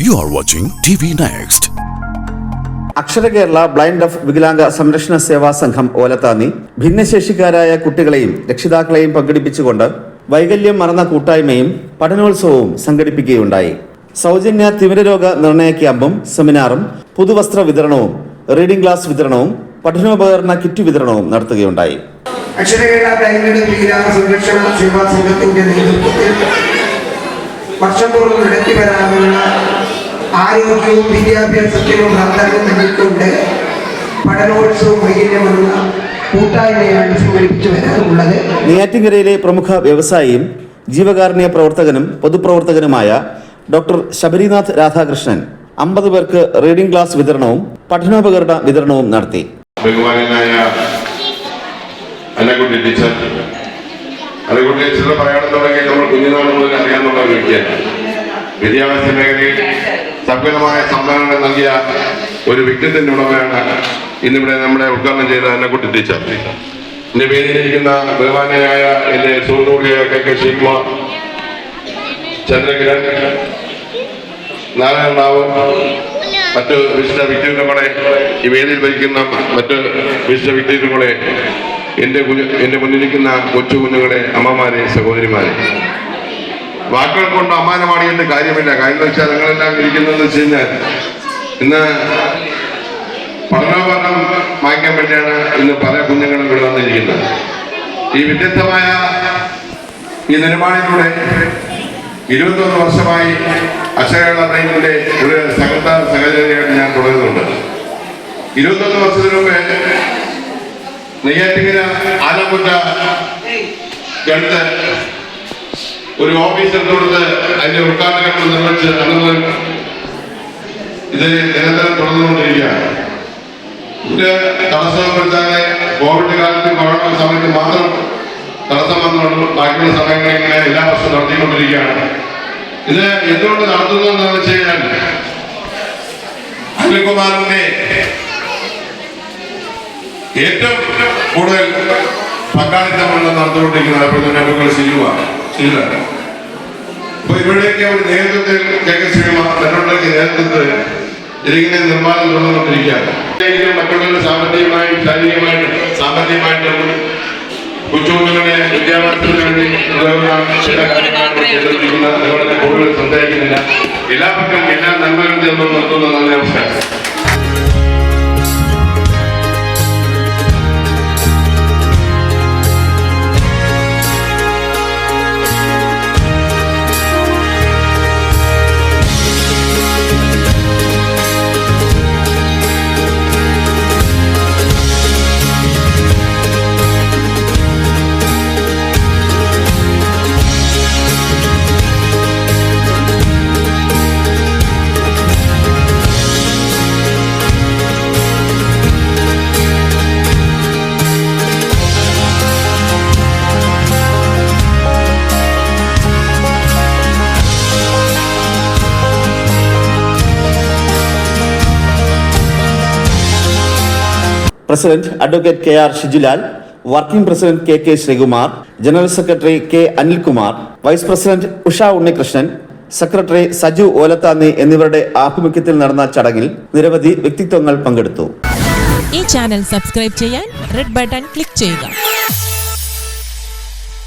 You are watching TV Next. അക്ഷര Kerala blind duff വികലാംഗ സംരക്ഷണ സേവാ സംഘം ഓലത്താന്നി ഭിന്നശേഷിക്കാരായ കുട്ടികളെയും രക്ഷിതാക്കളെയും പങ്കെടുപ്പിച്ചുകൊണ്ട് വൈകല്യം മറന്ന കൂട്ടായ്മയും പഠനോത്സവവും സംഘടിപ്പിക്കുകയുണ്ടായി. സൗജന്യ തിമിരരോഗ നിർണയ ക്യാമ്പും സെമിനാറും പുതുവസ്ത്ര വിതരണവും റീഡിംഗ് ക്ലാസ് വിതരണവും പഠനോപകരണ കിറ്റ് വിതരണവും നടത്തുകയുണ്ടായി. അക്ഷര കേരള ബ്ലൈൻഡ് ഡഫ് വികലാംഗ സംരക്ഷണ സേവാ സംഘത്തിന്റെ നേതൃത്വത്തിൽ വർഷം തോറും നടത്തി വരാനുള്ള ആരോഗ്യവും വിദ്യാഭ്യാസത്തിനും പ്രാധാന്യം നൽകിക്കൊണ്ട് പഠനോത്സവം വൈകല്യമെന്ന കൂട്ടായ്മയാണ് സംഘടിപ്പിച്ചു വരാറുള്ളത്. നെയ്യാറ്റിൻകരയിലെ പ്രമുഖ വ്യവസായിയും ജീവകാരുണ്യ പ്രവർത്തകനും പൊതുപ്രവർത്തകനുമായ ഡോക്ടർ ശബരിനാഥ് രാധാകൃഷ്ണൻ 50 പേർക്ക് റീഡിംഗ് ക്ലാസ് വിതരണവും പഠനോപകരണ വിതരണവും നടത്തി. ബഹുമാനായ അന്നക്കുട്ടി ടീച്ചർ പറയാണെന്നുണ്ടെങ്കിൽ നമ്മൾ കുഞ്ഞുനാൾ മുതൽ അറിയാവുന്ന ഒരു വ്യക്തിയാണ്. വിദ്യാഭ്യാസ മേഖലയിൽ സഫലമായ സംഭാവനകൾ നൽകിയ ഒരു വ്യക്തിത്വത്തിന്റെ ഉടമയാണ് ഇന്നിവിടെ നമ്മളെ ഉദ്ഘാടനം ചെയ്ത അന്നക്കുട്ടി ടീച്ചർ. എന്റെ പേരിലിരിക്കുന്ന ബഹുമാനായ എന്റെ സുഹൃത്തുക്കളായ കെ ശ്രീകുമാർ, ചന്ദ്രകിരൺ, നാരായണ റാവു, മറ്റു വിശിഷ്ട വ്യക്തിത്വങ്ങളെ, ഈ വേദിയിൽ വഹിക്കുന്ന മറ്റ് വിശിഷ്ട വ്യക്തിത്വങ്ങളെ, എന്റെ മുന്നിലിരിക്കുന്ന കൊച്ചു കുഞ്ഞുങ്ങളെ, അമ്മമാരെ, സഹോദരിമാരെ, വാക്കുകൾ കൊണ്ട് അമ്മാനമാടിയതിന്റെ കാര്യമില്ല. കാര്യം എന്ന് വെച്ചാൽ നിങ്ങളെല്ലാം ഇരിക്കുന്നതെന്ന് വെച്ച് കഴിഞ്ഞാൽ ഇന്ന് പഠനോപകരണം വാങ്ങിക്കാൻ വേണ്ടിയാണ് ഇന്ന് പല കുഞ്ഞുങ്ങളും ഇവിടെ വന്നിരിക്കുന്നത്. ഈ വ്യത്യസ്തമായ ഈ നിലപാടിലൂടെ 21 വർഷമായി അക്ഷര ബ്ലൈൻഡിന്റെ ഒരു സഹചര്യമായിട്ട് ഞാൻ തുടരുന്നുണ്ട്. 21 വർഷത്തിന് മുമ്പ് നെയ്യാറ്റിൻകര ആലപ്പുഴ അടുത്ത് ഒരു ഓഫീസ് എടുത്തുകൊടുത്ത് അതിന്റെ ഉദ്ഘാടനങ്ങൾ നിർവഹിച്ച് അന്ന് ഇത് നിരന്തരം തുടർന്നുകൊണ്ടിരിക്കുകയാണ്. ഇത് തടസ്സം വരുത്താതെ കോവിഡ് കാലത്ത് കൊറോണ സമയത്ത് മാത്രം തടസ്സം വന്നുള്ളൂ. ബാക്കിയുള്ള സമയങ്ങളിൽ ഇങ്ങനെ എല്ലാ വർഷവും നടത്തിക്കൊണ്ടിരിക്കുകയാണ്. ഇത് എന്തുകൊണ്ട് നടത്തുന്നു എന്താണെന്ന് വെച്ച് കഴിഞ്ഞാൽ അനിൽകുമാറിന്റെ ഏറ്റവും കൂടുതൽ പങ്കാളിത്തമുള്ള നടത്തിക്കൊണ്ടിരിക്കുന്നത് അപ്പോൾ ശരിയാണ്. അപ്പൊ ഇവിടേക്ക് ഒരു നേതൃത്വത്തിൽ കെ ശ്രീകുമാർ തന്നോടേക്ക് നേതൃത്വത്തിൽ ഇതിങ്ങനെ നിർമ്മാണം തുടർന്നുകൊണ്ടിരിക്കുകയാണ്. മറ്റുള്ളവരുടെ സാമ്പത്തികമായും ശാരീരികമായിട്ടും സാമ്പത്തികമായിട്ടും കൊച്ചുകുഞ്ഞുങ്ങളെ വിദ്യാഭ്യാസത്തിന് വേണ്ടി ചില കാര്യങ്ങളാണ് ചെയ്തുകൊണ്ടിരിക്കുന്നത്. അതുപോലെ കൂടുതൽ സംസാരിക്കുന്നില്ല. എല്ലാവർക്കും എല്ലാ നന്മകളും ചെന്നു നിർത്തുന്ന നല്ല നമസ്കാരം. President advocate K R Shijulal, working president K Sreekumar, general secretary K Anilkumar, vice president Usha Unnikrishnan, secretary Saju Olathanni എന്നിവരുടെ ആഭിമുഖ്യത്തിൽ നടന്ന ചടങ്ങിൽ നിരവധി വ്യക്തിത്വങ്ങൾ പങ്കെടുത്തു. ഈ ചാനൽ സബ്സ്ക്രൈബ് ചെയ്യാൻ റെഡ് ബട്ടൺ ക്ലിക്ക് ചെയ്യുക.